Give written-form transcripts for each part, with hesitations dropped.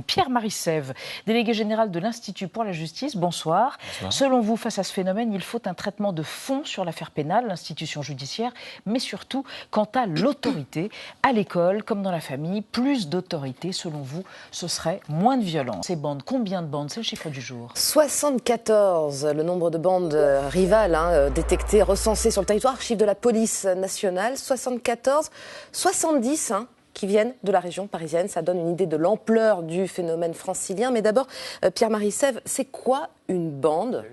Pierre-Marie Sève, délégué général de l'Institut pour la justice, bonsoir. Bonsoir. Selon vous, face à ce phénomène, il faut un traitement de fond sur l'affaire pénale, l'institution judiciaire, mais surtout quant à l'autorité, à l'école comme dans la famille, plus d'autorité, selon vous, ce serait moins de violence. Ces bandes, combien de bandes? C'est le chiffre du jour. 74, le nombre de bandes rivales détectées, recensées sur le territoire, chiffre de la police nationale, 74, 70 qui viennent de la région parisienne. Ça donne une idée de l'ampleur du phénomène francilien. Mais d'abord, Pierre-Marie Sève, c'est quoi une bande?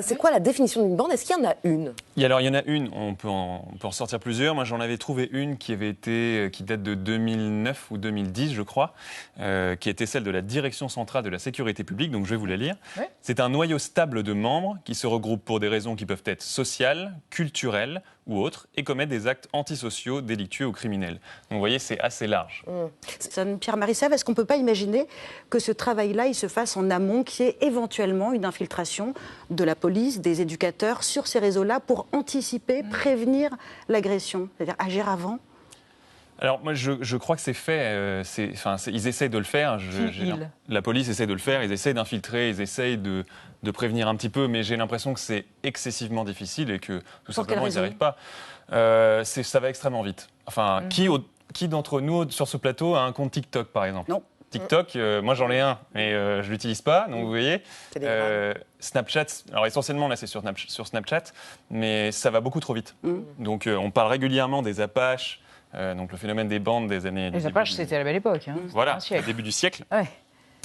C'est quoi la définition d'une bande? Est-ce qu'il y en a une? Alors, il y en a une, on peut en sortir plusieurs. Moi, j'en avais trouvé une qui date de 2009 ou 2010, je crois, qui était celle de la Direction centrale de la sécurité publique, donc je vais vous la lire. Oui. C'est un noyau stable de membres qui se regroupent pour des raisons qui peuvent être sociales, culturelles ou autres, et commettent des actes antisociaux, délictueux ou criminels. Donc vous voyez, c'est assez large. Pierre-Marie Sève, est-ce qu'on ne peut pas imaginer que ce travail-là, il se fasse en amont, qui est éventuellement une infiltration de la police, des éducateurs sur ces réseaux-là pour anticiper, prévenir l'agression, c'est-à-dire agir avant? Alors moi je crois que c'est fait, ils essayent de le faire, la police essaie de le faire, ils essayent d'infiltrer, ils essayent de prévenir un petit peu, mais j'ai l'impression que c'est excessivement difficile et que tout simplement ils n'y arrivent pas. Ça va extrêmement vite. Enfin, qui d'entre nous sur ce plateau a un compte TikTok par exemple? Non. TikTok, moi j'en ai un, mais je ne l'utilise pas, donc vous voyez. Snapchat, alors essentiellement là c'est sur Snapchat, mais ça va beaucoup trop vite. Donc on parle régulièrement des Apaches, donc le phénomène des bandes des années... Les Apaches, c'était à la belle époque. Voilà, au début du siècle. Ouais.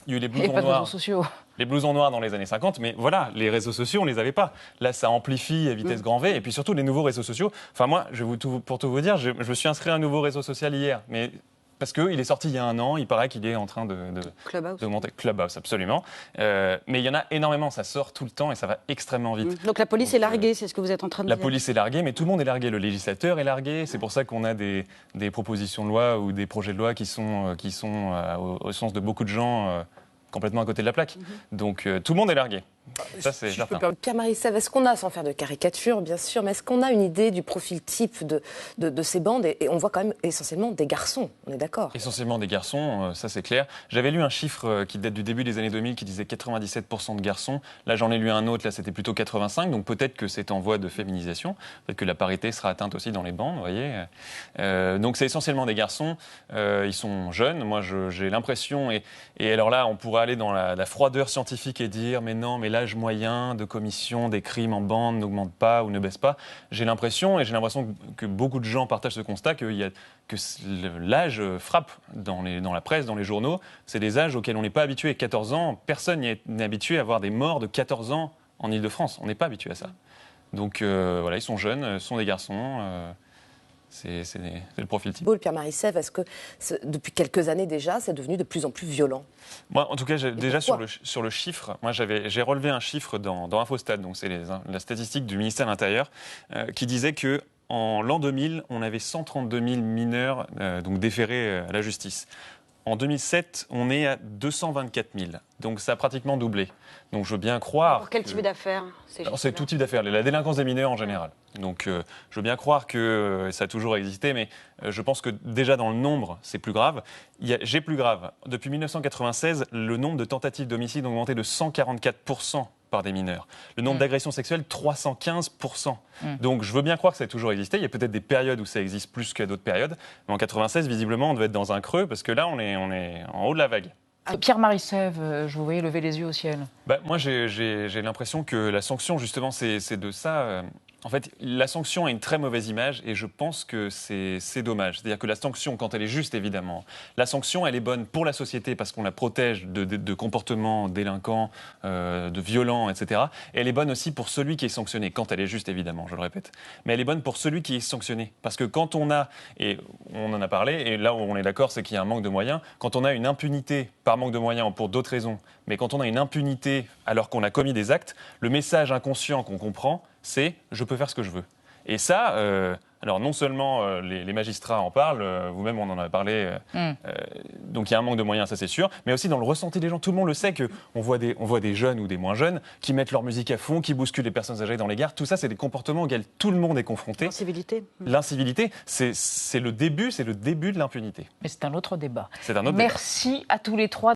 Il y a eu les blousons noirs. Réseaux sociaux. Les blousons noirs dans les années 50, mais voilà, les réseaux sociaux, on ne les avait pas. Là, ça amplifie à vitesse grand V, et puis surtout les nouveaux réseaux sociaux. Enfin moi, pour tout vous dire, je me suis inscrit à un nouveau réseau social hier, mais... Parce qu'il est sorti il y a 1 an, il paraît qu'il est en train de monter. Clubhouse, absolument. Mais il y en a énormément, ça sort tout le temps et ça va extrêmement vite. Donc la police est larguée, c'est ce que vous êtes en train de dire? La police est larguée, mais tout le monde est largué. Le législateur est largué. C'est pour ça qu'on a des propositions de loi ou des projets de loi qui sont au sens de beaucoup de gens, complètement à côté de la plaque. Donc tout le monde est largué. Ça, c'est certain. Pierre-Marie Sève, est-ce qu'on a, sans faire de caricature, bien sûr, mais est-ce qu'on a une idée du profil type de ces bandes? Et on voit quand même essentiellement des garçons, on est d'accord? Essentiellement des garçons, ça c'est clair. J'avais lu un chiffre qui date du début des années 2000 qui disait 97% de garçons. Là, j'en ai lu un autre, là c'était plutôt 85%, donc peut-être que c'est en voie de féminisation. Peut-être que la parité sera atteinte aussi dans les bandes, vous voyez. Donc c'est essentiellement des garçons. Ils sont jeunes, moi j'ai l'impression, et alors là, on pourrait aller dans la froideur scientifique et dire, mais non, mais l'âge moyen de commission des crimes en bande n'augmente pas ou ne baisse pas. J'ai l'impression que beaucoup de gens partagent ce constat que l'âge frappe dans la presse, dans les journaux. C'est des âges auxquels on n'est pas habitué. 14 ans, personne n'est habitué à voir des morts de 14 ans en Ile-de-France. On n'est pas habitué à ça. Donc voilà, ils sont jeunes, ce sont des garçons. C'est le profil type. Pierre-Marie Sève, est-ce que depuis quelques années déjà, c'est devenu de plus en plus violent? Moi, en tout cas, déjà sur le chiffre, moi j'ai relevé un chiffre dans Infostat, donc c'est la statistique du ministère de l'Intérieur, qui disait que en l'an 2000, on avait 132 000 mineurs donc déférés à la justice. En 2007, on est à 224 000. Donc ça a pratiquement doublé. Donc je veux bien croire... Pour quel type d'affaires? C'est tout type d'affaires, la délinquance des mineurs en général. Donc je veux bien croire que ça a toujours existé, mais je pense que déjà dans le nombre, c'est plus grave. J'ai plus grave. Depuis 1996, le nombre de tentatives d'homicide a augmenté de 144% par des mineurs. Le nombre d'agressions sexuelles, 315%. Donc je veux bien croire que ça a toujours existé. Il y a peut-être des périodes où ça existe plus qu'à d'autres périodes. Mais en 96, visiblement, on devait être dans un creux parce que là, on est en haut de la vague. Pierre-Marie Sève, je vous voyais lever les yeux au ciel. Moi, j'ai l'impression que la sanction, justement, c'est de ça... En fait, la sanction a une très mauvaise image et je pense que c'est dommage. C'est-à-dire que la sanction, quand elle est juste, évidemment, la sanction, elle est bonne pour la société parce qu'on la protège de comportements délinquants, de violents, etc. Et elle est bonne aussi pour celui qui est sanctionné, quand elle est juste, évidemment, je le répète. Mais elle est bonne pour celui qui est sanctionné. Parce que quand on a, et on en a parlé, et là où on est d'accord, c'est qu'il y a un manque de moyens, quand on a une impunité par manque de moyens ou pour d'autres raisons, mais quand on a une impunité alors qu'on a commis des actes, le message inconscient qu'on comprend, c'est « je peux faire ce que je veux ». Et ça, Alors non seulement les magistrats en parlent, vous-même on en a parlé, donc il y a un manque de moyens, ça c'est sûr, mais aussi dans le ressenti des gens. Tout le monde le sait qu'on voit des jeunes ou des moins jeunes qui mettent leur musique à fond, qui bousculent les personnes âgées dans les gares. Tout ça, c'est des comportements auxquels tout le monde est confronté. L'incivilité, c'est le début de l'impunité. Mais c'est un autre débat. C'est un autre débat. Merci à tous les trois.